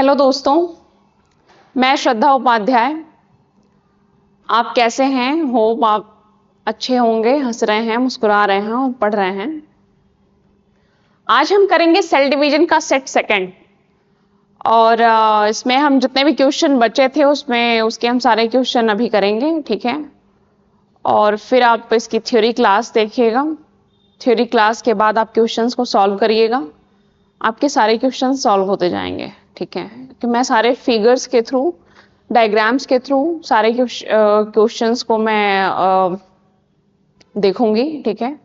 Hello दोस्तों, मैं श्रद्धा उपाध्याय। आप कैसे हैं? होप आप अच्छे होंगे, हंस रहे हैं, मुस्कुरा रहे हैं और पढ़ रहे हैं। आज हम करेंगे सेल डिवीजन का सेट सेकंड और इसमें हम जितने भी क्वेश्चन बचे थे उसके हम सारे क्वेश्चन अभी करेंगे, ठीक है। और फिर आप इसकी थ्योरी क्लास देखिएगा। थ्योरी क्लास के बाद आप क्वेश्चंस को सॉल्व करिएगा। आपके सारे क्वेश्चन सॉल्व होते जाएंगे, ठीक है। कि मैं सारे फिगर्स के थ्रू, डायग्राम्स के थ्रू सारे क्वेश्चंस को मैं देखूंगी, ठीक है,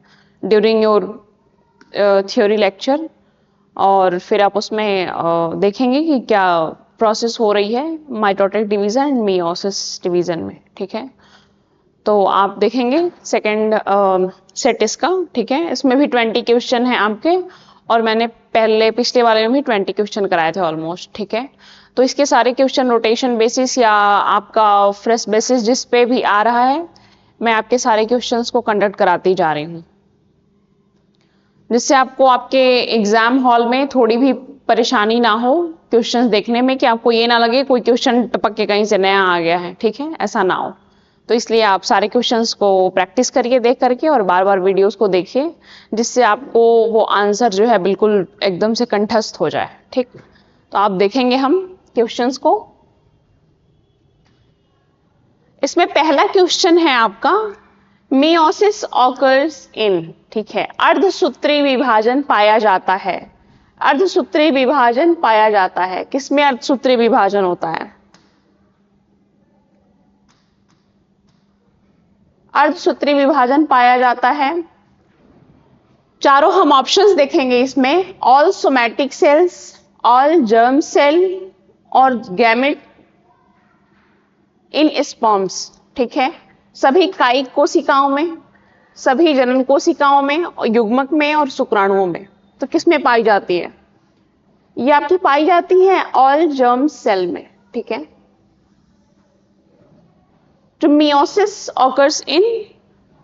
ड्यूरिंग योर थ्योरी लेक्चर। और फिर आप उसमें देखेंगे कि क्या प्रोसेस हो रही है mitotic division and meiosis division में, ठीक है। तो आप देखेंगे सेकेंड सेट इसका, ठीक है। इसमें भी 20 क्वेश्चन है आपके, और मैंने पिछले वाले में भी 20 क्वेश्चन कराए थे ऑलमोस्ट, ठीक है। तो इसके सारे क्वेश्चन रोटेशन बेसिस या आपका फ्रेश बेसिस जिस पे भी आ रहा है, मैं आपके सारे क्वेश्चंस को कंडक्ट कराती जा रही हूँ, जिससे आपको आपके एग्जाम हॉल में थोड़ी भी परेशानी ना हो क्वेश्चंस देखने में, कि आपको ये ना लगे कोई क्वेश्चन टपक के कहीं से नया आ गया है, ठीक है, ऐसा ना हो। तो इसलिए आप सारे क्वेश्चंस को प्रैक्टिस करिए देख करके, और बार बार वीडियोस को देखिए, जिससे आपको वो आंसर जो है बिल्कुल एकदम से कंठस्थ हो जाए, ठीक। तो आप देखेंगे हम क्वेश्चंस को। इसमें पहला क्वेश्चन है आपका, मियोसिस ऑकर्स इन, ठीक है, अर्धसूत्री विभाजन पाया जाता है। अर्धसूत्री विभाजन पाया जाता है, किसमें अर्धसूत्री विभाजन होता है? अर्धसूत्री विभाजन पाया जाता है। चारों हम ऑप्शंस देखेंगे इसमें, all somatic cells, all germ cell और गैमेट इन स्पर्म्स, ठीक है। सभी कायिक कोशिकाओं में, सभी जनन कोशिकाओं में, युग्मक में और शुक्राणुओं में। तो किसमें पाई जाती है? ये आपकी पाई जाती है ऑल जर्म सेल में, ठीक है। जो मियोसिस ऑकर्स इन,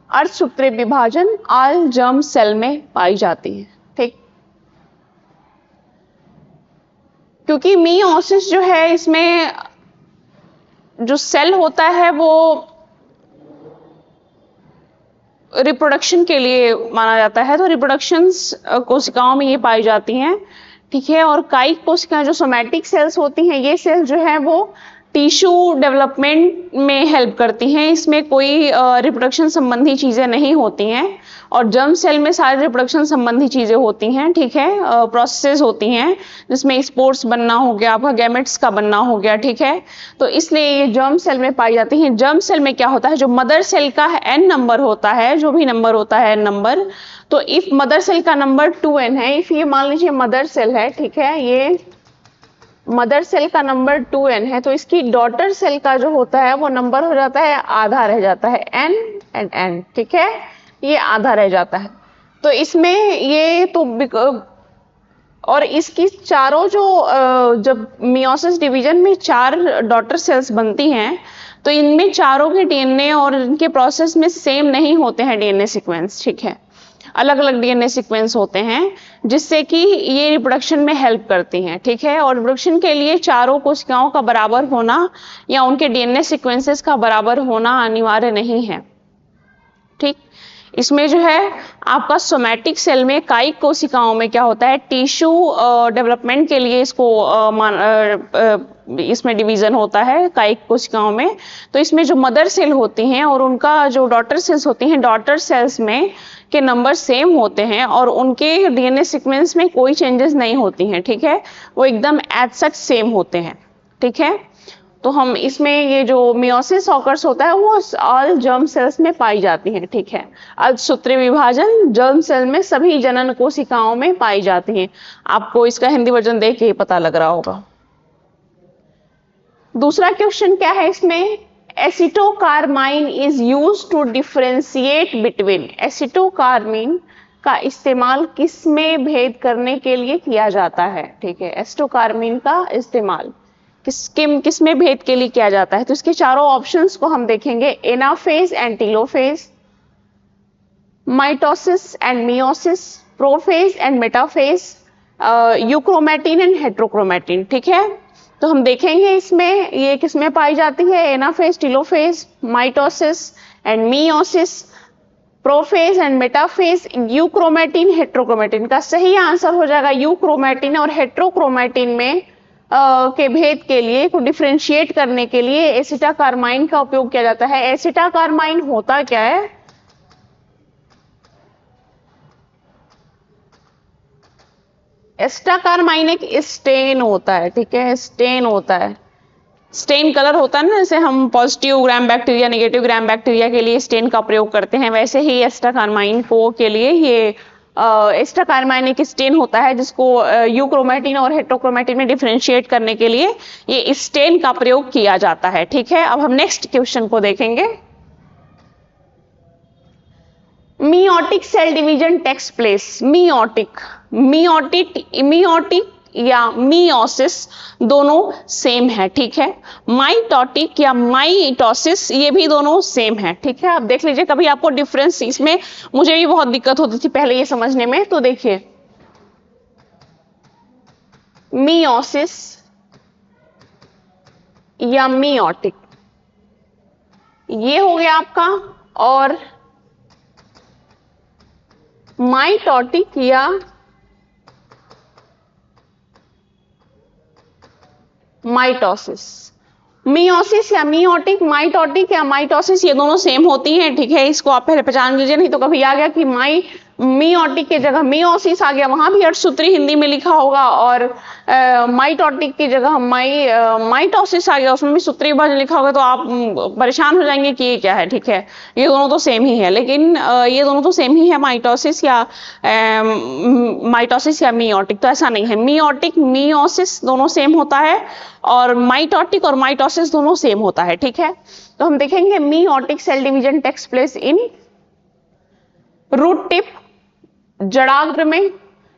अर्धसूत्री विभाजन ऑल जर्म सेल में पाई जाती है, ठीक। क्योंकि मियोसिस जो है, इसमें जो सेल होता है वो रिप्रोडक्शन के लिए माना जाता है, तो रिप्रोडक्शन कोशिकाओं में ये पाई जाती हैं, ठीक है। और कायिक कोशिकाएं जो सोमैटिक सेल्स होती हैं, ये सेल्स जो है वो टिश्यू डेवलपमेंट में हेल्प करती हैं। इसमें कोई रिप्रोडक्शन संबंधी चीजें नहीं होती हैं, और जर्म सेल में सारे रिप्रोडक्शन संबंधी चीजें होती हैं, ठीक है, प्रोसेस होती हैं, जिसमें स्पोर्स बनना हो गया, आपका गैमेट्स का बनना हो गया, ठीक है। तो इसलिए ये जर्म सेल में पाई जाती हैं। जर्म सेल में क्या होता है, जो मदर सेल का n नंबर होता है, जो भी नंबर होता है n नंबर, तो इफ मदर सेल का नंबर 2n है, इफ ये मान लीजिए मदर सेल है, ठीक है, ये मदर सेल का नंबर 2n है, तो इसकी डॉटर सेल का जो होता है वो नंबर हो जाता है, आधा रह जाता है, n एंड n, ठीक है, ये आधा रह जाता है। तो इसमें ये तो और इसकी चारों जो जब मियोसिस डिवीजन में 4 डॉटर सेल्स बनती हैं, तो इनमें चारों के डीएनए और इनके प्रोसेस में सेम नहीं होते हैं डीएनए सीक्वेंस, ठीक है, अलग अलग डीएनए सीक्वेंस होते हैं, जिससे कि ये रिप्रोडक्शन में हेल्प करती हैं, ठीक है। और रिप्रोडक्शन के लिए चारों कोशिकाओं का बराबर होना या उनके डीएनए सीक्वेंसेस का बराबर होना अनिवार्य नहीं है, ठीक। इसमें जो है आपका सोमैटिक सेल में, कायिक कोशिकाओं में क्या होता है, टिश्यू डेवलपमेंट के लिए इसमें डिवीजन होता है कायिक कोशिकाओं में। तो इसमें जो मदर सेल होती हैं और उनका जो डॉटर सेल्स होती हैं, डॉटर सेल्स में के नंबर सेम होते हैं, और उनके डीएनए सीक्वेंस में कोई चेंजेस नहीं होती हैं, ठीक है, वो एकदम एज सच सेम होते हैं, ठीक है। तो हम इसमें ये जो मियोसिस ऑकर्स होता है वो ऑल जर्म सेल्स में पाई जाती हैं, ठीक है। अर्धसूत्री विभाजन जर्म सेल में सभी जनन कोशिकाओं में पाई जाती हैं। आपको इसका हिंदी वर्जन देख के ही पता लग रहा होगा। दूसरा क्वेश्चन क्या है इसमें, acetocarmine is used to differentiate between, acetocarmine का इस्तेमाल किसमें भेद करने के लिए किया जाता है, ठीक है। एसिटोकार्माइन का इस्तेमाल किसमें भेद के लिए किया जाता है? तो इसके चारों ऑप्शंस को हम देखेंगे, anaphase and telophase, mitosis and meiosis, prophase and metaphase, euchromatin and heterochromatin, ठीक है। तो हम देखेंगे इसमें ये किसमें पाई जाती है, anaphase, telophase, mitosis and meiosis, prophase and metaphase, euchromatin, heterochromatin. का सही आंसर हो जाएगा यूक्रोमेटिन। और हेट्रोक्रोमेटिन में के भेद के लिए, को डिफरेंशिएट करने के लिए एसिटाकार्माइन का उपयोग किया जाता है। एसिटाकार्माइन होता क्या है? एसिटाकार्माइन एक स्टेन होता है, ठीक है, स्टेन होता है। स्टेन कलर होता है ना, जैसे हम पॉजिटिव ग्राम बैक्टीरिया, नेगेटिव ग्राम बैक्टीरिया के लिए स्टेन का प्रयोग करते हैं, वैसे ही एसिटाकार्माइन को के लिए ये एसिटाकार्माइन एक स्टेन होता है जिसको यूक्रोमेटिन और हेट्रोक्रोमेटिन में डिफरेंशिएट करने के लिए ये स्टेन का प्रयोग किया जाता है, ठीक है। अब हम नेक्स्ट क्वेश्चन को देखेंगे। Meiotic cell division takes place. Meiotic या मियोसिस दोनों सेम है, ठीक है। माइटोटिक या माइटोसिस ये भी दोनों सेम है, ठीक है। आप देख लीजिए, कभी आपको डिफरेंस, इसमें मुझे भी बहुत दिक्कत होती थी पहले ये समझने में। तो देखिए, मियोसिस या मियोटिक ये हो गया आपका, और माइटोटिक या माइटोसिस। मियोसिस या मियोटिक, माइटोटिक या माइटोसिस ये दोनों सेम होती हैं, ठीक है। इसको आप पहले पहचान लीजिए, नहीं तो कभी आ गया कि मियोटिक की जगह मियोसिस आ गया, वहां भी अर्धसूत्री हिंदी में लिखा होगा, और माइटोटिक की जगह माइटोसिस आ गया, उसमें भी सूत्री विभाजन लिखा होगा, तो आप परेशान हो जाएंगे कि ये क्या है, ठीक है। ये दोनों तो सेम ही है, लेकिन ये दोनों तो सेम ही है, माइटोसिस या मियोटिक। तो ऐसा नहीं है, मियोटिक मियोसिस दोनों सेम होता है, और माइटोटिक और माइटोसिस दोनों सेम होता है, ठीक है। तो हम देखेंगे meiotic cell division takes place in root tip जड़ाग्र में,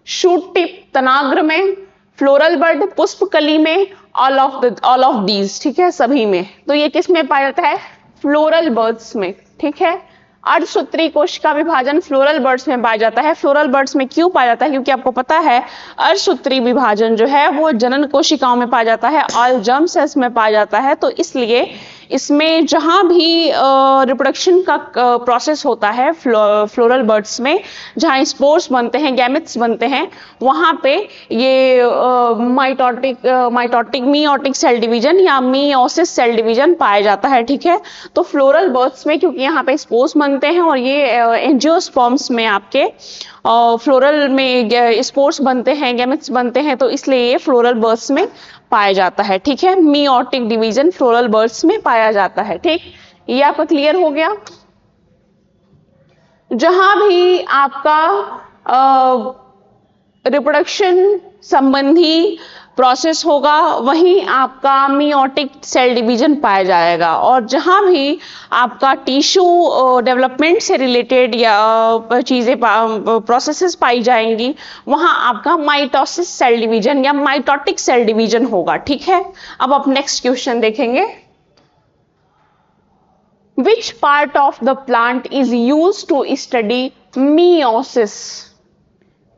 शूट टिप तनाग्र में, फ्लोरल बड पुष्पकली में, ऑल ऑफ दीज, ठीक है, सभी में। तो ये किस में पाया जाता है? फ्लोरल बर्ड्स में, ठीक है। अर्धसूत्री कोशिका विभाजन फ्लोरल बर्ड्स में पाया जाता है। फ्लोरल बर्ड्स में क्यों पाया जाता है? क्योंकि आपको पता है अर्धसूत्री विभाजन जो है वो जनन कोशिकाओं में पाया जाता है, ऑल जर्म सेल्स में पाया जाता है। तो इसलिए इसमें जहां भी रिप्रोडक्शन का प्रोसेस होता है फ्लोरल बर्ड्स में, जहां स्पोर्स बनते हैं, गैमेट्स बनते हैं, वहां पे ये माइटोटिक मियोटिक सेल डिवीजन या मियोसिस सेल डिवीजन पाया जाता है, ठीक है। तो फ्लोरल बर्ड्स में क्योंकि यहाँ पे स्पोर्स बनते हैं, और ये एंजियोस्पर्म्स में आपके फ्लोरल में स्पोर्स बनते हैं, गैमेट्स बनते हैं, तो इसलिए ये फ्लोरल बर्ड्स में पाया जाता है, ठीक है। मियोटिक डिवीजन फ्लोरल बर्ड्स में पाया जाता है, ठीक। ये आपका क्लियर हो गया। जहां भी आपका रिप्रोडक्शन संबंधी प्रोसेस होगा वहीं आपका मियोटिक सेल डिवीजन पाया जाएगा, और जहां भी आपका टिश्यू डेवलपमेंट से रिलेटेड या चीजें प्रोसेसेस पाई जाएंगी, वहां आपका माइटोसिस सेल डिवीजन या माइटोटिक सेल डिवीजन होगा, ठीक है। अब आप नेक्स्ट क्वेश्चन देखेंगे। Which part of the plant is used to study meiosis?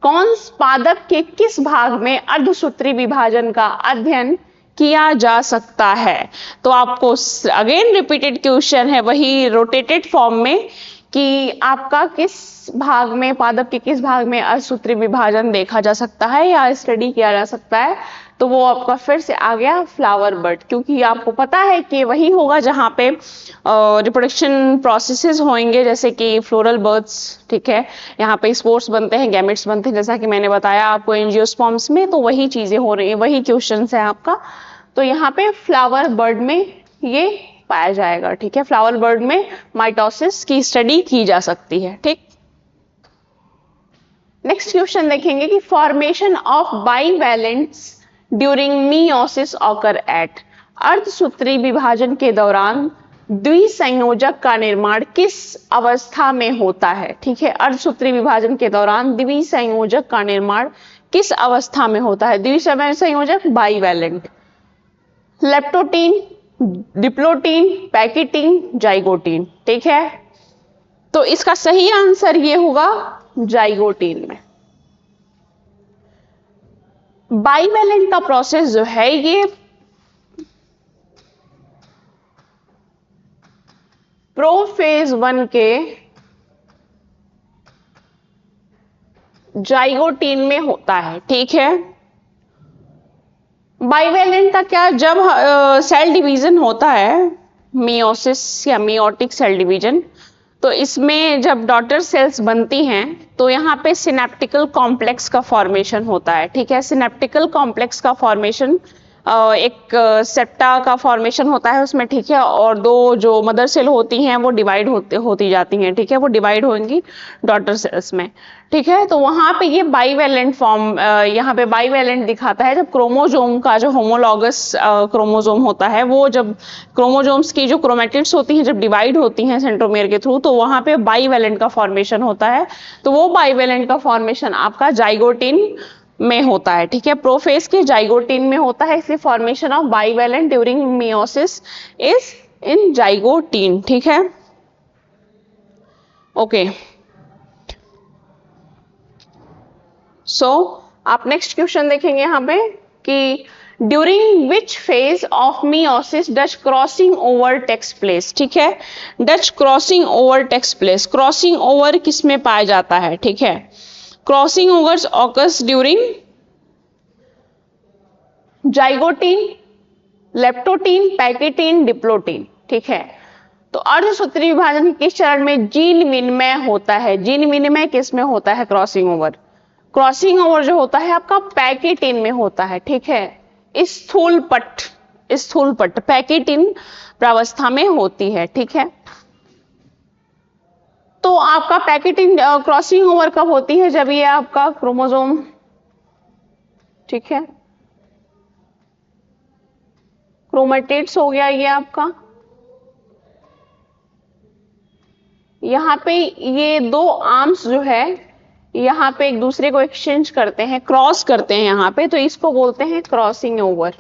कौन पादप के किस भाग में अर्धसूत्री विभाजन का अध्ययन किया जा सकता है? तो आपको अगेन रिपीटेड क्वेश्चन है, वही रोटेटेड फॉर्म में, कि आपका किस भाग में, पादप के किस भाग में अर्धसूत्री विभाजन देखा जा सकता है या स्टडी किया जा सकता है। तो वो आपका फिर से आ गया फ्लावर बड, क्योंकि आपको पता है कि वही होगा जहाँ पे रिप्रोडक्शन प्रोसेसेस होंगे, जैसे कि फ्लोरल बर्ड्स, ठीक है, यहाँ पे स्पोर्स बनते हैं, गैमेट्स बनते हैं, जैसा कि मैंने बताया आपको एंजियोस्पर्म्स में। तो वही चीजें हो रही है, वही क्वेश्चन है आपका। तो यहाँ पे फ्लावर बर्ड में ये पाया जाएगा, ठीक है। फ्लावर बर्ड में माइटोसिस की स्टडी की जा सकती है, ठीक। नेक्स्ट क्वेश्चन देखेंगे कि formation of bivalents during meiosis occur at. अर्धसूत्री विभाजन के दौरान द्विसंयोजक का निर्माण किस अवस्था में होता है, ठीक है। अर्धसूत्री विभाजन के दौरान द्विसंयोजक का निर्माण किस अवस्था में होता है? द्विसंयोजक बाइवैलेंट, लेप्टोटीन, डिप्लोटीन, पैकिटीन, जाइगोटीन, ठीक है। तो इसका सही आंसर ये होगा जाइगोटीन में। बाइवैलेंट का प्रोसेस जो है ये प्रोफेज 1 के जाइगोटीन में होता है, ठीक है। बाइवेलेंट का क्या, जब सेल डिवीजन होता है, मियोसिस या मियोटिक सेल डिवीजन, तो इसमें जब डॉटर सेल्स बनती हैं तो यहाँ पे सिनेप्टिकल कॉम्प्लेक्स का फॉर्मेशन होता है, ठीक है। सिनेप्टिकल कॉम्प्लेक्स का फॉर्मेशन एक सेप्टा का फॉर्मेशन होता है उसमें, ठीक है। और दो जो मदर सेल होती हैं वो डिवाइड होती जाती हैं, ठीक है, वो डिवाइड होंगी डॉटर सेल्स में, ठीक है। तो वहां पे ये बाइवेलेंट फॉर्म, यहाँ पे बाइवेलेंट दिखाता है जब क्रोमोजोम का जो होमोलॉगस क्रोमोजोम होता है, वो जब क्रोमोजोम्स की जो क्रोमेटिड्स होती हैं जब डिवाइड होती हैं सेंट्रोमियर के थ्रू, तो वहां पे बाइवेलेंट का फॉर्मेशन होता है। तो वो बाइवेलेंट का फॉर्मेशन आपका जाइगोटीन में होता है, ठीक है। प्रोफेज के जाइगोटीन में होता है, इसलिए formation of bivalent during meiosis is in zygotene, ठीक है। ओके, सो आप नेक्स्ट क्वेश्चन देखेंगे यहाँ पे कि during which phase of meiosis does crossing over takes place, ठीक है। Does crossing over takes place, crossing over किस में पाया जाता है, ठीक है। Crossing overs occurs during zygotene, leptotene, pachytene, diplotene, ठीक है। तो अर्धसूत्री विभाजन के किस चरण में जीन विनिमय होता है, जीन विनिमय किस में होता है, क्रॉसिंग ओवर। क्रॉसिंग ओवर जो होता है आपका पैकेटीन में होता है, ठीक है। स्थूल पट्ट पैकेटीन प्रावस्था में होती है, ठीक है। तो आपका पैकेटीन क्रॉसिंग ओवर कब होती है, जब ये आपका क्रोमोसोम, ठीक है, क्रोमेटिड्स हो गया ये आपका, यहाँ पे ये दो आर्म्स जो है यहाँ पे एक दूसरे को एक्सचेंज करते हैं, क्रॉस करते हैं यहाँ पे, तो इसको बोलते हैं क्रॉसिंग ओवर,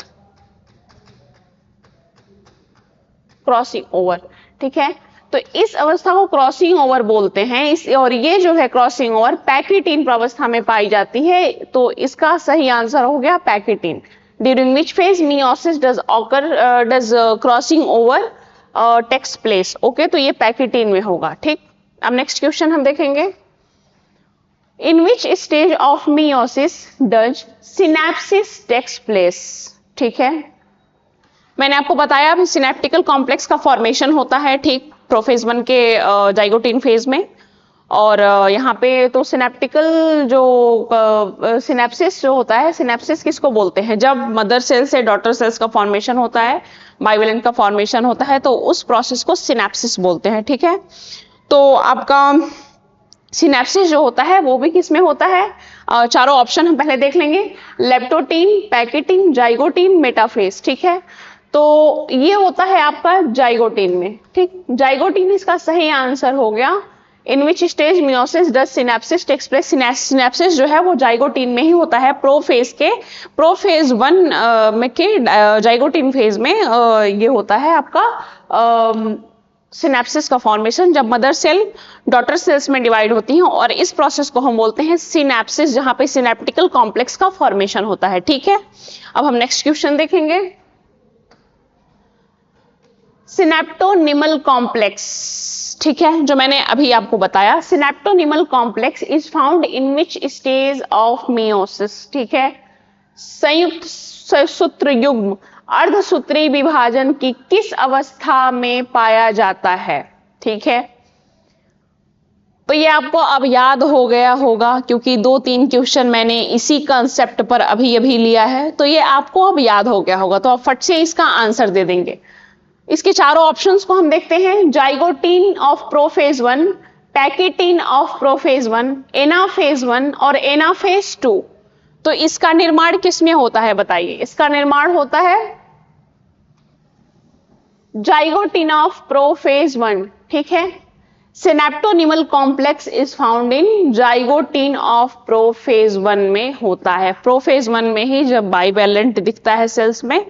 क्रॉसिंग ओवर, ठीक है। तो इस अवस्था को क्रॉसिंग ओवर बोलते हैं। इस और ये जो है क्रॉसिंग ओवर पैकेटीन प्रावस्था में पाई जाती है, तो इसका सही आंसर हो गया pachytene. During which phase meiosis does crossing over takes place, okay, तो ये पैकेटीन में होगा, ठीक। अब नेक्स्ट क्वेश्चन हम देखेंगे, in which stage of meiosis does synapsis takes place, ठीक है। मैंने आपको बताया सिनेप्टिकल कॉम्प्लेक्स का फॉर्मेशन होता है, ठीक, प्रोफेज 1 के जाइगोटीन फेज में। और यहाँ पे तो सिनेप्टिकल जो सिनेप्सिस जो होता है, सिनेप्सिस किसको बोलते हैं, जब मदर सेल से डॉटर सेल्स का फॉर्मेशन होता है, बाइवेलेंट का फॉर्मेशन होता है, तो उस प्रोसेस को सिनेप्सिस बोलते हैं, ठीक है। तो आपका सिनेप्सिस जो होता है वो भी किस में होता है, चारों ऑप्शन हम पहले देख लेंगे, लेप्टोटीन, पैकेटीन, जाइगोटीन, मेटाफेज, ठीक है। तो ये होता है आपका जाइगोटीन में, ठीक। जाइगोटीन इसका सही आंसर हो गया। In which stage meiosis does synapsis takes place, synapsis जो है वो जाइगोटीन में ही होता है। प्रोफेज 1 में के जाइगोटीन फेज में ये होता है आपका सिनेप्सिस का फॉर्मेशन, जब मदर सेल डॉटर सेल्स में डिवाइड होती हैं, और इस प्रोसेस को हम बोलते हैं सिनेप्सिस, जहां पे सिनेप्टिकल कॉम्प्लेक्स का फॉर्मेशन होता है, ठीक है। अब हम नेक्स्ट क्वेश्चन देखेंगे, सिनेप्टोनिमल कॉम्प्लेक्स, ठीक है, जो मैंने अभी आपको बताया। Synaptonemal complex is found in which stage of meiosis, ठीक है। संयुक्त सूत्र युग्म अर्धसूत्री विभाजन की किस अवस्था में पाया जाता है, ठीक है। तो ये आपको अब याद हो गया होगा, क्योंकि 2-3 क्वेश्चन मैंने इसी कंसेप्ट पर अभी लिया है, तो ये आपको अब याद हो गया होगा। तो आप फट से इसका आंसर दे देंगे। इसके चारों ऑप्शंस को हम देखते हैं, zygotene of prophase 1, pachytene of prophase 1, anaphase 1 और एनाफेज 2। तो इसका निर्माण किसमें होता है बताइए, इसका निर्माण होता है जाइगोटीन ऑफ प्रोफेज 1, ठीक है। Synaptonemal complex is found in zygotene of prophase 1 में होता है। प्रोफेज 1 में ही जब बाइवेलेंट दिखता है सेल्स में,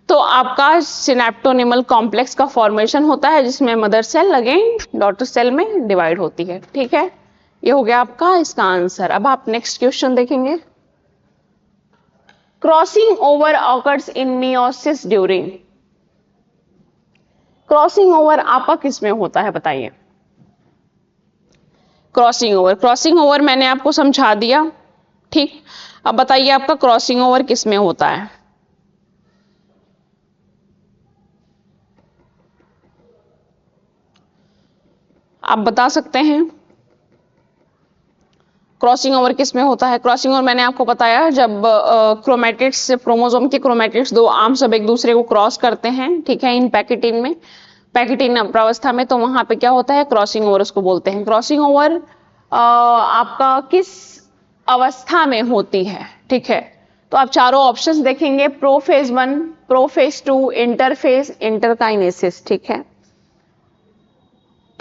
तो आपका सिनेप्टोनिमल कॉम्प्लेक्स का फॉर्मेशन होता है, जिसमें mother cell again daughter cell में डिवाइड होती है, ठीक है। ये हो गया आपका इसका आंसर। अब आप नेक्स्ट क्वेश्चन देखेंगे, crossing over occurs in meiosis during, crossing over आपका किस में होता है बताइए। क्रॉसिंग ओवर मैंने आपको समझा दिया, ठीक। अब बताइए आपका क्रॉसिंग ओवर किस में होता है। आप बता सकते हैं क्रॉसिंग ओवर किस में होता है। क्रॉसिंग ओवर मैंने आपको बताया जब क्रोमैटिड्स, क्रोमोसोम के क्रोमैटिड्स, दो आर्म सब एक दूसरे को क्रॉस करते हैं, ठीक है, इन पैकेटिन में, पैकेटिन प्रावस्था में, तो वहां पे क्या होता है, क्रॉसिंग ओवर उसको बोलते हैं। क्रॉसिंग ओवर आपका किस अवस्था में होती है, ठीक है। तो आप चारों ऑप्शंस देखेंगे, प्रोफेज 1, प्रोफेज 2, इंटरफेज, इंटरकाइनेसिस, ठीक है।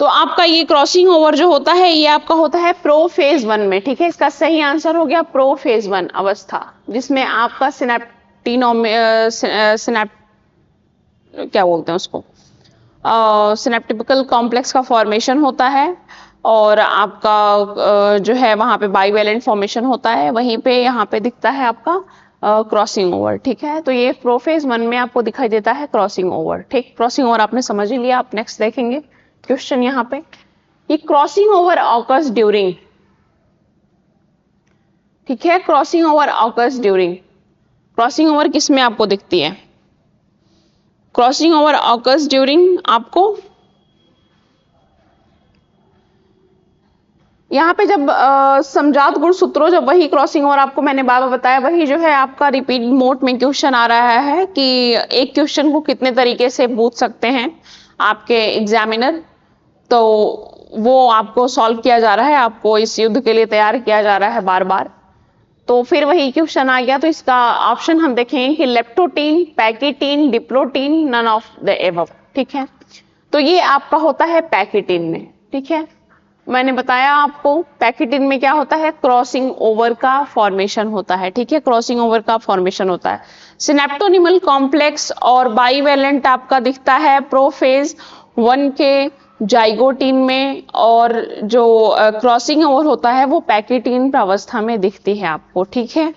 तो आपका ये क्रॉसिंग ओवर जो होता है ये आपका होता है प्रोफेज 1 में, ठीक है। इसका सही आंसर हो गया प्रोफेज 1 अवस्था, जिसमें आपका क्या बोलते हैं उसको, सिनेप्टिकल कॉम्प्लेक्स का फॉर्मेशन होता है, और आपका जो है वहां पे बाइवेलेंट फॉर्मेशन होता है, वहीं पे यहाँ पे दिखता है आपका क्रॉसिंग ओवर, ठीक है। तो ये प्रोफेज 1 में आपको दिखाई देता है क्रॉसिंग ओवर, ठीक। क्रॉसिंग ओवर आपने समझ ही लिया। आप नेक्स्ट देखेंगे क्वेश्चन यहाँ पे, ये क्रॉसिंग ओवर ऑकर्स ड्यूरिंग, ठीक है, crossing over occurs during, crossing over किस में आपको दिखती है, क्रॉसिंग ओवर ऑकर्स ड्यूरिंग आपको यहाँ पे जब समजात गुणसूत्रों, जब वही क्रॉसिंग ओवर आपको मैंने बार बार बताया, वही जो है आपका रिपीट मोड में क्वेश्चन आ रहा है कि एक क्वेश्चन को कितने तरीके से पूछ सकते हैं आपके एग्जामिनर, तो वो आपको सॉल्व किया जा रहा है, आपको इस युद्ध के लिए तैयार किया जा रहा है बार बार। तो फिर वही क्वेश्चन आ गया, तो इसका ऑप्शन हम देखेंगे कि leptotene, pachytene, diplotene, none of the above, ठीक है। तो ये आपका होता है पैकेटीन में, ठीक है। मैंने बताया आपको पैकेटिन में क्या होता है, क्रॉसिंग ओवर का फॉर्मेशन होता है, ठीक है, क्रॉसिंग ओवर का फॉर्मेशन होता है। सिनेप्टोनिमल कॉम्प्लेक्स और बाइवेलेंट आपका दिखता है प्रोफेज 1 के जाइगोटीन में, और जो क्रॉसिंग ओवर होता है वो पैकेटिन प्रावस्था में दिखती है आपको, ठीक है।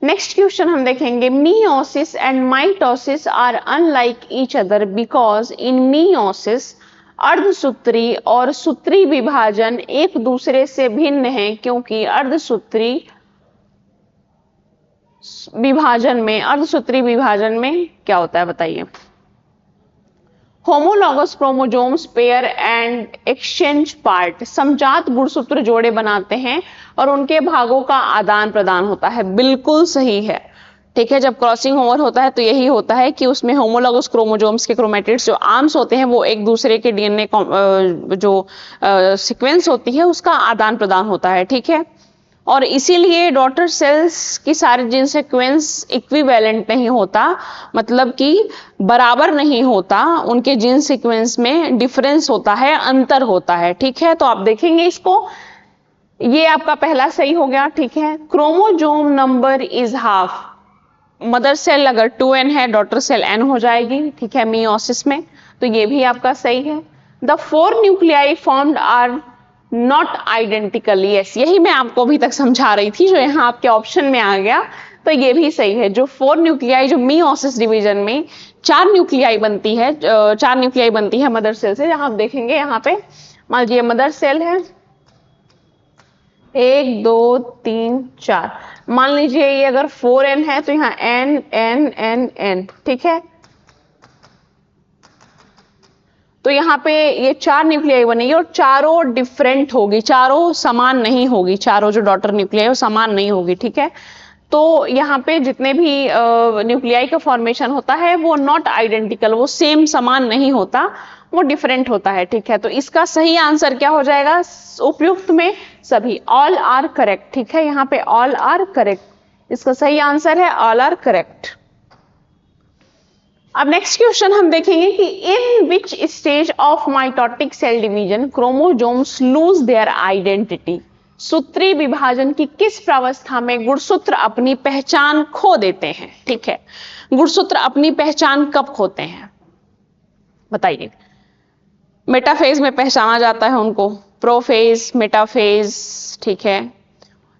नेक्स्ट क्वेश्चन हम देखेंगे, meiosis and mitosis are unlike each other because in meiosis अर्धसूत्री और सूत्री विभाजन एक दूसरे से भिन्न है, क्योंकि अर्धसूत्री विभाजन में क्या होता है बताइए। Homologous chromosomes pair and exchange part, समजात गुणसूत्र जोड़े बनाते हैं और उनके भागों का आदान प्रदान होता है, बिल्कुल सही है, ठीक है। जब क्रॉसिंग ओवर होता है तो यही होता है कि उसमें होमोलॉगस क्रोमोसोम्स के क्रोमैटिड्स जो आर्म्स होते हैं वो एक दूसरे के डीएनए जो सीक्वेंस होती है उसका आदान प्रदान होता है, ठीक है। और इसीलिए डॉटर सेल्स की सारे जीन सीक्वेंस इक्विवेलेंट नहीं होता, मतलब कि बराबर नहीं होता, उनके जीन सीक्वेंस में डिफरेंस होता है, अंतर होता है, ठीक है। तो आप देखेंगे इसको, ये आपका पहला सही हो गया, ठीक है। Chromosome number is half, mother cell अगर 2n है, डॉटर सेल n हो जाएगी, ठीक है, मियोसिस में, तो ये भी आपका सही है। The 4 nuclei formed are not identical, yes, यही मैं आपको अभी तक समझा रही थी, जो यहाँ आपके ऑप्शन में आ गया, तो ये भी सही है। जो 4 न्यूक्लियाई, जो मियोसिस डिवीजन में 4 न्यूक्लियाई बनती है, 4 न्यूक्लियाई बनती है मदर सेल से। जहां आप देखेंगे यहाँ पे मान लीजिए मदर सेल है 1 2 3 4, मान लीजिए ये अगर 4n है तो यहाँ n n n n, ठीक है। तो यहाँ पे ये 4 न्यूक्लियाई बनेगी और चारों डिफरेंट होगी, चारों समान नहीं होगी, चारों जो डॉटर न्यूक्लियाई वो समान नहीं होगी, ठीक है। तो यहाँ पे जितने भी न्यूक्लियाई का फॉर्मेशन होता है वो नॉट आइडेंटिकल, वो सेम समान नहीं होता, वो डिफरेंट होता है, ठीक है। तो इसका सही आंसर क्या हो जाएगा, उपयुक्त में सभी, ऑल आर करेक्ट, ठीक है। यहाँ पे ऑल आर करेक्ट, इसका सही आंसर है ऑल आर करेक्ट। अब नेक्स्ट क्वेश्चन हम देखेंगे कि in which stage of mitotic cell division chromosomes lose their identity, सूत्री विभाजन की किस प्रावस्था में गुणसूत्र अपनी पहचान खो देते हैं, ठीक है। गुणसूत्र अपनी पहचान कब खोते हैं बताइए। मेटाफेज में पहचाना जाता है उनको, प्रोफेज, मेटाफेज, ठीक है,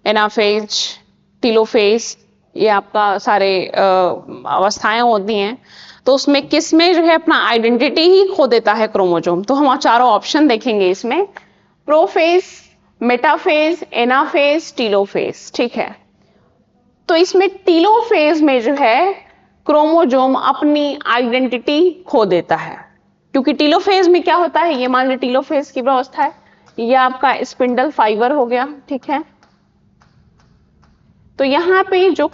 एनाफेज, टीलोफेज, ये आपका सारे अवस्थाएं होती हैं, तो उसमें किस में जो है अपना आइडेंटिटी ही खो देता है क्रोमोसोम। तो हम चारों ऑप्शन देखेंगे इसमें, प्रोफेज, मेटाफेज, एनाफेज, टीलोफेज। ठीक है, तो इसमें टीलोफेज में जो है क्रोमोसोम अपनी आइडेंटिटी खो देता है, क्योंकि टीलोफेज में क्या होता है, ये मान लीजिए टीलोफेज की अवस्था है, ये आपका स्पिंडल फाइबर हो गया। ठीक है, तो यहां पे जो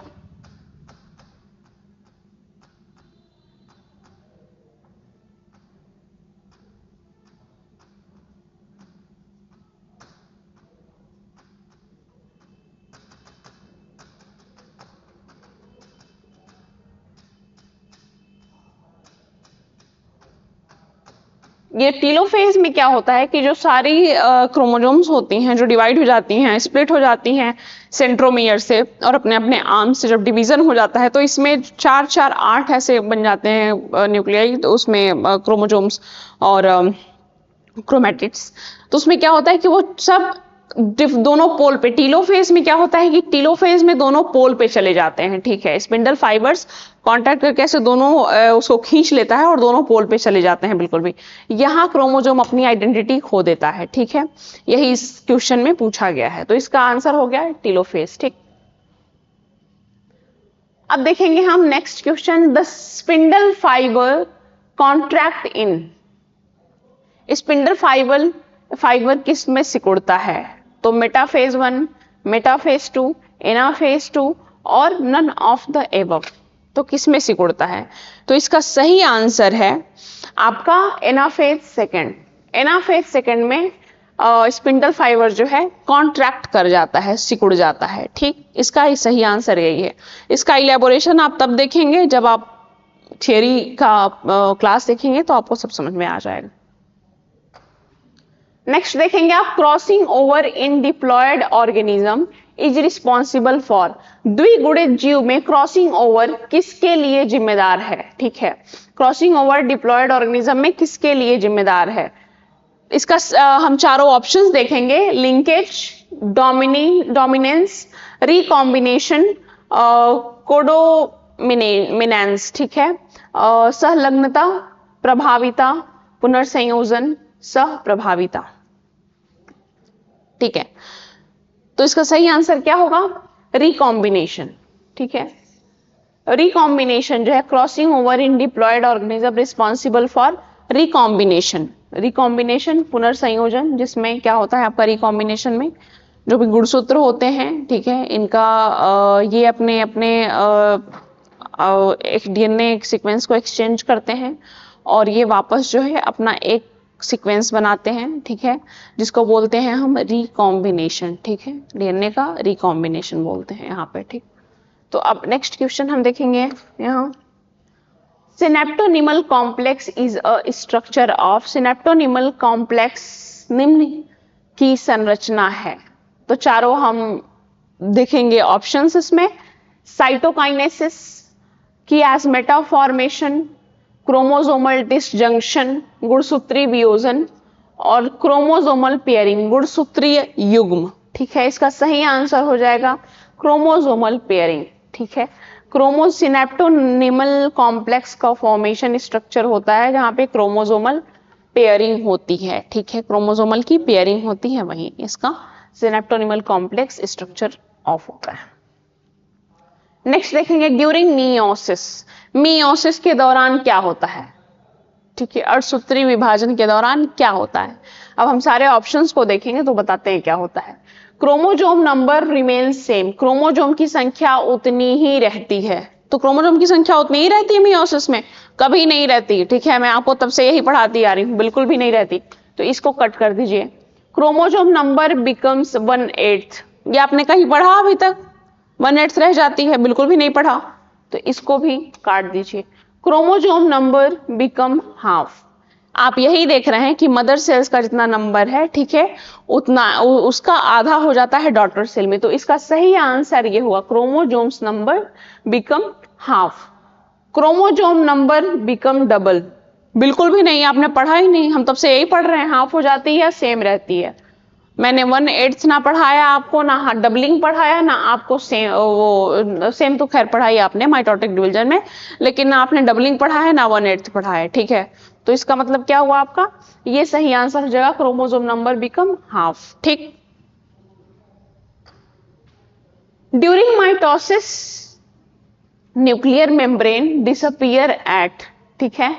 ये टीलोफेज में क्या होता है कि जो सारी क्रोमोसोम्स होती हैं जो डिवाइड हो जाती हैं, स्प्लिट हो जाती हैं सेंट्रोमियर से, और अपने अपने आर्म से जब डिवीजन हो जाता है, तो इसमें 4 4 8 ऐसे बन जाते हैं न्यूक्लियाई, तो उसमें क्रोमोसोम्स और क्रोमैटिड्स। तो उसमें क्या होता है कि वो सब दोनों पोल पे, टीलोफेज में क्या होता है कि टीलोफेज में दोनों पोल पे चले जाते हैं। ठीक है, स्पिंडल फाइबर्स कांटेक्ट करके ऐसे दोनों उसको खींच लेता है और दोनों पोल पे चले जाते हैं बिल्कुल भी। यहाँ क्रोमोसोम अपनी आइडेंटिटी खो देता है। ठीक है, यही इस क्वेश्चन में पूछा गया है, तो इसका आंसर हो गया टीलोफेज। ठीक, अब देखेंगे हम next question, the spindle fibre contract in. Spindle fibre किस में सिकुड़ता है, तो मेटाफेज 1, मेटाफेज 2, एनाफेज 2 और नन ऑफ द एबव। तो किस में सिकुड़ता है, तो इसका सही आंसर है आपका एनाफेज सेकंड। एनाफेज सेकंड में स्पिंडल फाइबर जो है कॉन्ट्रैक्ट कर जाता है, सिकुड़ जाता है। ठीक, इसका ही सही आंसर यही है। इसका इलेबोरेशन आप तब देखेंगे जब आप थियरी का क्लास देखेंगे, तो आपको सब समझ में आ जाएगा। नेक्स्ट देखेंगे आप, crossing over in diploid organism is responsible for. द्विगुणित जीव में क्रॉसिंग ओवर किसके लिए जिम्मेदार है। ठीक है, क्रॉसिंग ओवर डिप्लॉयड ऑर्गेनिज्म में किसके लिए जिम्मेदार है, इसका हम चारों ऑप्शंस देखेंगे, लिंकेज, डोमिनेंस, रिकॉम्बिनेशन, कोडोमिनेंस। ठीक है, सहलग्नता, प्रभाविता, पुनर्संयोजन, सहप्रभाविता। ठीक है, तो इसका सही आंसर क्या होगा, रिकॉम्बिनेशन। ठीक है, रिकॉम्बिनेशन जो है, crossing over in diploid organism responsible for recombination. Recombination पुनर्संयोजन, जिसमें क्या होता है आपका रिकॉम्बिनेशन में जो भी गुणसूत्र होते हैं, ठीक है, इनका ये अपने अपने एक डीएनए सीक्वेंस को एक्सचेंज करते हैं और ये वापस जो है अपना एक सीक्वेंस बनाते हैं। ठीक है, जिसको बोलते हैं हम रिकॉम्बिनेशन। ठीक है, डीएनए का रिकॉम्बिनेशन बोलते हैं यहाँ पे। ठीक, तो अब नेक्स्ट क्वेश्चन हम देखेंगे यहाँ, synaptonemal complex is a structure of. Synaptonemal complex निम्न की संरचना है। तो चारों हम देखेंगे ऑप्शंस इसमें, साइटोकाइनेसिस, कियास्मेटा फॉर्मेशन, क्रोमोसोमल डिसजंक्शन, गुणसूत्रीय वियोजन और क्रोमोसोमल पेयरिंग, गुणसूत्रीय युग्म। ठीक है, इसका सही आंसर हो जाएगा क्रोमोसोमल पेयरिंग। ठीक है, सिनेप्टोनिमल कॉम्प्लेक्स का फॉर्मेशन स्ट्रक्चर होता है जहां पे क्रोमोसोमल पेयरिंग होती है। ठीक है, क्रोमोसोमल की पेयरिंग होती है, वहीं इसका सिनेप्टोनिमल कॉम्प्लेक्स स्ट्रक्चर ऑफ होता है। नेक्स्ट देखेंगे, ड्यूरिंग मियोसिस। मियोसिस के दौरान क्या होता है। ठीक है, अर्धसूत्रीय विभाजन के दौरान क्या होता है। अब हम सारे ऑप्शंस को देखेंगे तो बताते हैं क्या होता है। Chromosome number remain same, chromosome की संख्या उतनी ही रहती है। तो क्रोमोसोम की संख्या उतनी ही रहती है मियोसिस में, कभी नहीं रहती। ठीक है, मैं आपको तब से यही पढ़ाती आ रही हूँ, बिल्कुल भी नहीं रहती। तो इसको कट कर दीजिए, क्रोमोसोम नंबर बिकम्स 1/8। ये आपने कहीं पढ़ा अभी तक, 1/8 रह जाती है, बिल्कुल भी नहीं पढ़ा, तो इसको भी काट दीजिए। Chromosome number become half. आप यही देख रहे हैं कि मदर सेल्स का जितना नंबर है, ठीक है, उतना उसका आधा हो जाता है डॉटर सेल में। तो इसका सही आंसर ये हुआ, chromosomes number become half. Chromosome number become double, बिल्कुल भी नहीं, आपने पढ़ा ही नहीं, हम तब से यही पढ़ रहे हैं, हाफ हो जाती है, सेम रहती है। मैंने 1/8 ना पढ़ाया आपको, ना डबलिंग पढ़ाया, ना आपको सेम तो खैर पढ़ाई आपने माइटोटिक डिवीजन में, लेकिन ना आपने डबलिंग पढ़ा है ना 1/8 पढ़ा है, ठीक है। तो इसका मतलब क्या हुआ आपका, ये सही आंसर हो जाएगा, क्रोमोसोम नंबर बिकम हाफ, ठीक। During mitosis nuclear membrane disappear at, ठीक है।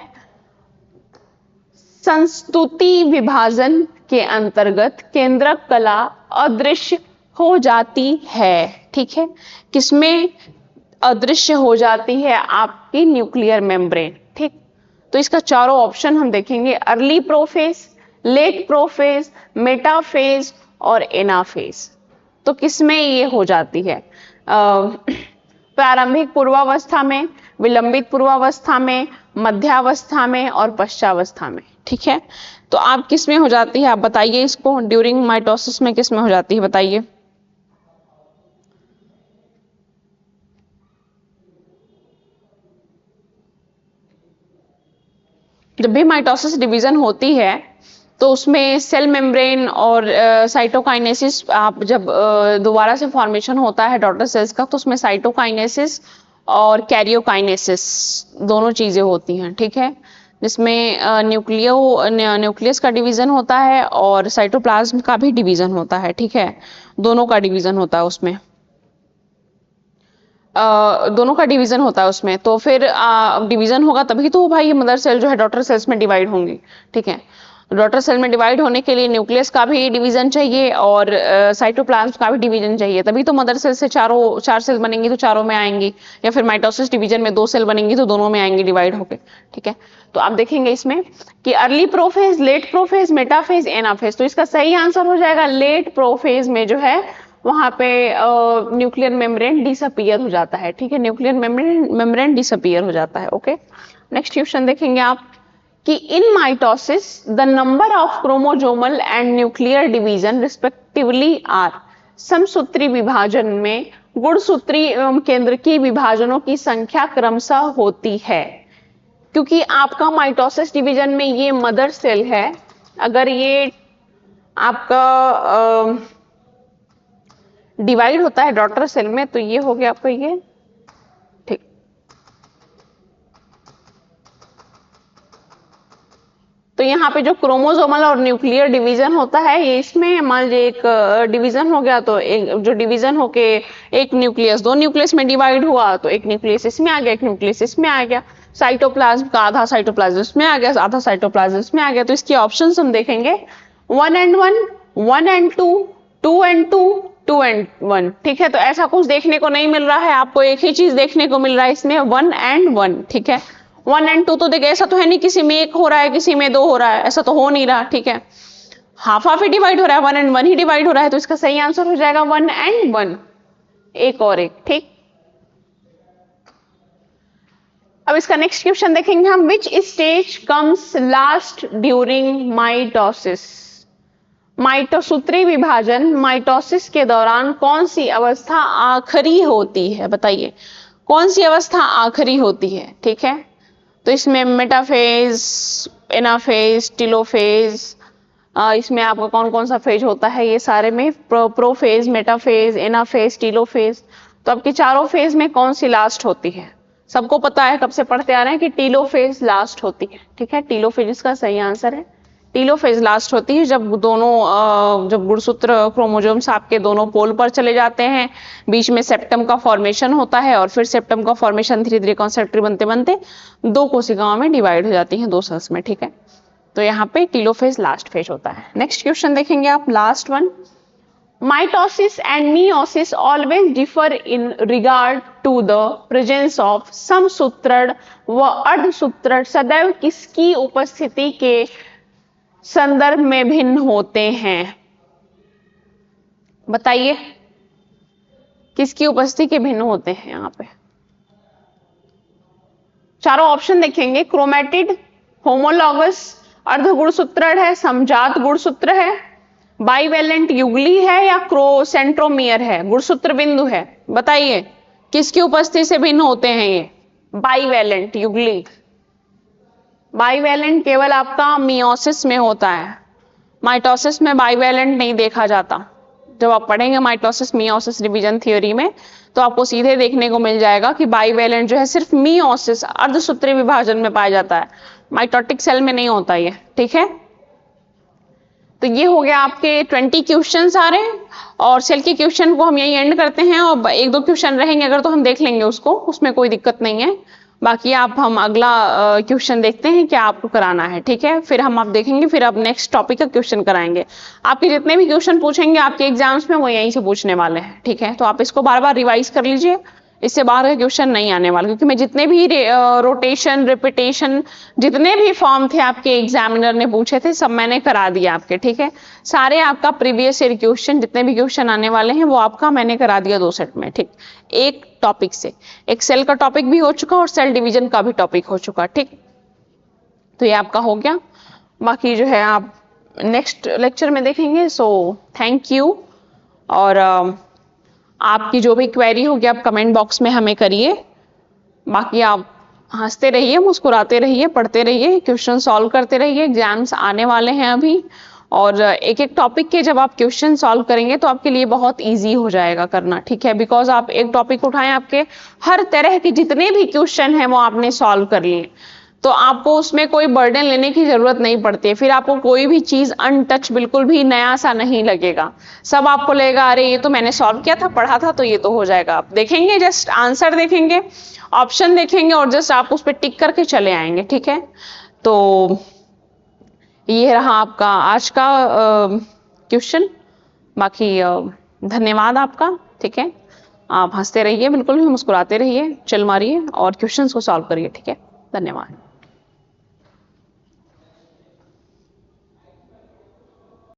संस्तुति विभाजन के अंतर्गत केंद्रक कला अदृश्य हो जाती है, ठीक है। किसमें अदृश्य हो जाती है, आपकी न्यूक्लियर मेम्ब्रेन, ठीक। तो इसका चारों ऑप्शन हम देखेंगे, early prophase, late prophase, metaphase और एनाफेज। तो किसमें ये हो जाती है, प्रारंभिक पूर्वावस्था में, विलंबित पूर्वावस्था में, मध्यावस्था में और पश्चावस्था में, ठीक है। तो आप किस में हो जाती है, आप बताइए इसको, ड्यूरिंग माइटोसिस में किस में हो जाती है, बताइए। जब भी माइटोसिस डिवीजन होती है तो उसमें सेल मेम्ब्रेन और साइटोकाइनेसिस, आप जब दोबारा से फॉर्मेशन होता है डॉटर सेल्स का, तो उसमें साइटोकाइनेसिस और कैरियोकाइनेसिस दोनों चीजें होती हैं, ठीक है। जिसमें न्यूक्लियस का डिवीजन होता है और साइटोप्लाज्म का भी डिवीजन होता है, ठीक है। दोनों का डिवीजन होता है उसमें, दोनों का डिवीजन होता है उसमें। तो फिर डिवीजन होगा तभी तो भाई मदर सेल जो है डॉटर सेल्स में डिवाइड होंगी, ठीक है। डॉटर सेल में डिवाइड होने के लिए न्यूक्लियस का भी डिवीजन चाहिए और साइटोप्लाज्म का भी डिवीजन चाहिए, तभी तो मदर सेल से चार सेल बनेंगी तो चारों में आएंगी, या फिर माइटोसिस डिवीजन में 2 सेल बनेंगी तो दोनों में आएंगी डिवाइड होके, ठीक है। तो आप देखेंगे इसमें कि early prophase, late prophase, metaphase, anaphase. तो इसका सही आंसर हो जाएगा लेट प्रोफेज में जो है वहां पे न्यूक्लियर मेम्ब्रेन डिसअपियर हो जाता है, ठीक है। न्यूक्लियर मेम्ब्रेन डिसअपियर हो जाता है, ओके। नेक्स्ट क्वेश्चन देखेंगे आप कि in mitosis the number of chromosomal and nuclear division respectively are. समसूत्री विभाजन में गुणसूत्री एवं केंद्रकीय विभाजनों की संख्या क्रमशः होती है। क्योंकि आपका माइटोसिस डिवीजन में ये मदर सेल है, अगर ये आपका डिवाइड होता है डॉटर सेल में तो ये हो गया आपका ये, ठीक। तो यहाँ पे जो क्रोमोसोमल और न्यूक्लियर डिवीजन होता है ये इसमें मान लीजिए एक डिवीजन हो गया तो एक जो डिवीजन होके एक न्यूक्लियस 2 न्यूक्लियस में डिवाइड हुआ तो एक न्यूक्लियस इसमें आ गया, एक न्यूक्लियस इसमें आ गया। साइटोप्लाज्म का आधा साइटोप्लाज्म इसमें आ गया, आधा साइटोप्लाज्म इसमें आ गया। तो इसके ऑप्शंस हम देखेंगे 1 and 1, 1 and 2, 2 and 2, 2 and 1, ठीक है। तो ऐसा कुछ देखने को नहीं मिल रहा है, आपको एक ही चीज देखने को मिल रहा है इसमें 1 and 1, ठीक है। 1 and 2 तो देखिए ऐसा तो है नहीं किसी में 1 हो रहा है किसी में 2 हो रहा है, ऐसा तो हो नहीं रहा, ठीक है। हाफ हाफ ही डिवाइड हो रहा है, 1 and 1 ही डिवाइड हो रहा है। तो इसका सही आंसर हो जाएगा 1 and 1, एक और एक, ठीक। अब इसका नेक्स्ट क्वेश्चन देखेंगे हम, which stage comes last during mitosis. माइटोसूत्री विभाजन माइटोसिस के दौरान कौन सी अवस्था आखिरी होती है, बताइए कौन सी अवस्था आखिरी होती है, ठीक है। तो इसमें मेटाफेज, एनाफेज, टीलोफेज, इसमें आपका कौन कौन सा फेज होता है, ये सारे में प्रोफेज, मेटाफेज, एनाफेज, टीलोफेज। तो आपके चारों फेज में कौन सी लास्ट होती है, सबको पता है, कब से पढ़ते आ रहे हैं कि टीलोफेज लास्ट होती है, ठीक है। टीलोफेज इसका सही आंसर है। टीलोफेज लास्ट होती है जब दोनों जब गुणसूत्र क्रोमोसोम्स आपके दोनों पोल पर चले जाते हैं, बीच में सेप्टम का फॉर्मेशन होता है और फिर सेप्टम का फॉर्मेशन धीरे धीरे कॉन्सेंट्री बनते बनते 2 कोशिकाओं में डिवाइड हो जाती हैं, 2 सेल्स में, ठीक है। तो यहाँ पे टीलोफेज लास्ट फेज होता है। नेक्स्ट क्वेश्चन देखेंगे आप, last one, mitosis and meiosis always differ in regard to the presence of समसूत्रण व अर्धसूत्रण सदैव किसकी उपस्थिति के संदर्भ में भिन्न होते हैं, बताइए किसकी उपस्थिति के भिन्न होते हैं। यहाँ पे चारों ऑप्शन देखेंगे, क्रोमेटिड, होमोलॉगस, अर्धगुणसूत्रण है, समजात गुणसूत्र है, बाइवेलेंट युगली है या सेंट्रोमियर है, गुणसूत्र बिंदु है, बताइए किसकी उपस्थिति से भिन्न होते हैं ये। बाइवेलेंट युगली, बाइवेलेंट केवल आपका मियोसिस में होता है माइटोसिस में बाइवेलेंट नहीं देखा जाता। जब आप पढ़ेंगे माइटोसिस मियोसिस डिवीजन थ्योरी में, तो आपको सीधे देखने को मिल जाएगा कि बाइवेलेंट जो है सिर्फ मियोसिस अर्धसूत्रीय विभाजन में पाया जाता है, माइटोटिक सेल में नहीं होता ये, ठीक है। तो ये हो गया आपके 20 क्वेश्चन आ रहे हैं, और सेल के क्वेश्चन को हम यही एंड करते हैं, और एक दो क्वेश्चन रहेंगे अगर तो हम देख लेंगे उसको, उसमें कोई दिक्कत नहीं है। बाकी हम अगला क्वेश्चन देखते हैं क्या आपको कराना है, ठीक है। फिर हम आप देखेंगे, फिर अब नेक्स्ट टॉपिक का क्वेश्चन कराएंगे। आपके जितने भी क्वेश्चन पूछेंगे आपके एग्जाम्स में वो यहीं से पूछने वाले हैं, ठीक है। तो आप इसको बार बार रिवाइज कर लीजिए, इससे बाहर का क्वेश्चन नहीं आने वाला, क्योंकि मैं जितने भी रोटेशन रिपीटेशन जितने भी फॉर्म थे आपके एग्जामिनर ने पूछे थे सब मैंने करा दिया आपके, ठीक है। सारे आपका प्रीवियस ईयर क्वेश्चन जितने भी क्वेश्चन आने वाले हैं वो आपका मैंने करा दिया 2 सेट में, ठीक। एक टॉपिक से एक सेल का टॉपिक भी हो चुका और सेल डिवीजन का भी टॉपिक हो चुका, ठीक। तो ये आपका हो गया, बाकी जो है आप नेक्स्ट लेक्चर में देखेंगे। सो थैंक यू, और आपकी जो भी क्वेरी होगी आप कमेंट बॉक्स में हमें करिए। बाकी आप हंसते रहिए, मुस्कुराते रहिए, पढ़ते रहिए, क्वेश्चन सॉल्व करते रहिए, एग्जाम्स आने वाले हैं अभी, और एक एक टॉपिक के जब आप क्वेश्चन सॉल्व करेंगे तो आपके लिए बहुत इजी हो जाएगा करना, ठीक है। बिकॉज आप एक टॉपिक उठाएं, आपके हर तरह के जितने भी क्वेश्चन हैं वो आपने सॉल्व कर लिए, तो आपको उसमें कोई बर्डन लेने की जरूरत नहीं पड़ती है। फिर आपको कोई भी चीज अनटच बिल्कुल भी नया सा नहीं लगेगा, सब आपको लगेगा अरे ये तो मैंने सॉल्व किया था, पढ़ा था, तो ये तो हो जाएगा। आप देखेंगे, जस्ट आंसर देखेंगे, ऑप्शन देखेंगे, और जस्ट आप उस पर टिक करके चले आएंगे, ठीक है। तो ये रहा आपका आज का क्वेश्चन। बाकी धन्यवाद आपका, ठीक है। आप हंसते रहिए, बिल्कुल भी मुस्कुराते रहिए, चल मारिए और क्वेश्चंस को सॉल्व करिए, ठीक है। धन्यवाद।